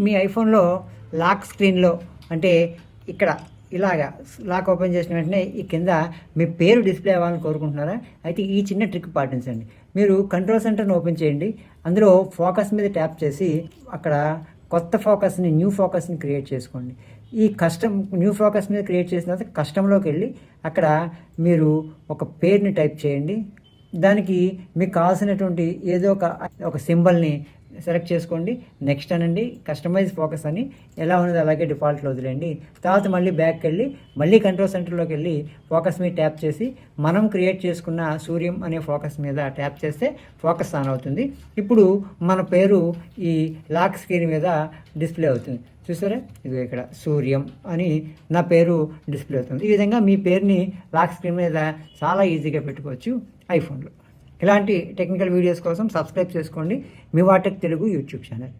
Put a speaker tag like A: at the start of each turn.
A: మీ ఐఫోన్లో lock స్క్రీన్లో అంటే ఇక్కడ ఇలాగా లాక్ ఓపెన్ చేసిన వెంటనే ఈ కింద మీ పేరు డిస్ప్లే అవ్వాలని కోరుకుంటున్నారా? అయితే ఈ చిన్న ట్రిక్ పాటించండి. మీరు కంట్రోల్ సెంటర్ని ఓపెన్ చేయండి. అందులో ఫోకస్ మీద ట్యాప్ చేసి అక్కడ కొత్త ఫోకస్ని, న్యూ ఫోకస్ని క్రియేట్ చేసుకోండి. ఈ కస్టమ్ న్యూ ఫోకస్ మీద క్రియేట్ చేసిన తర్వాత కస్టంలోకి వెళ్ళి అక్కడ మీరు ఒక పేరుని టైప్ చేయండి. దానికి మీకు కావాల్సినటువంటి ఏదో ఒక సింబల్ని సెలెక్ట్ చేసుకోండి. నెక్స్ట్ అనండి, కస్టమైజ్ ఫోకస్ అని ఎలా ఉన్నది అలాగే డిఫాల్ట్లో వదిలేండి. తర్వాత మళ్ళీ బ్యాక్కి వెళ్ళి మళ్ళీ కంట్రోల్ సెంటర్లోకి వెళ్ళి ఫోకస్ మీద ట్యాప్ చేసి మనం క్రియేట్ చేసుకున్న సూర్యం అనే ఫోకస్ మీద ట్యాప్ చేస్తే ఫోకస్ ఆన్ అవుతుంది. ఇప్పుడు మన పేరు ఈ లాక్ స్క్రీన్ మీద డిస్ప్లే అవుతుంది. చూసారా, ఇది ఇక్కడ సూర్యం అని నా పేరు డిస్ప్లే అవుతుంది. ఈ విధంగా మీ పేరుని లాక్ స్క్రీన్ మీద చాలా ఈజీగా పెట్టుకోవచ్చు ఐఫోన్లో. ఇలాంటి టెక్నికల్ వీడియోస్ కోసం సబ్స్క్రైబ్ చేసుకోండి మీ వాటెక్ తెలుగు యూట్యూబ్ ఛానల్.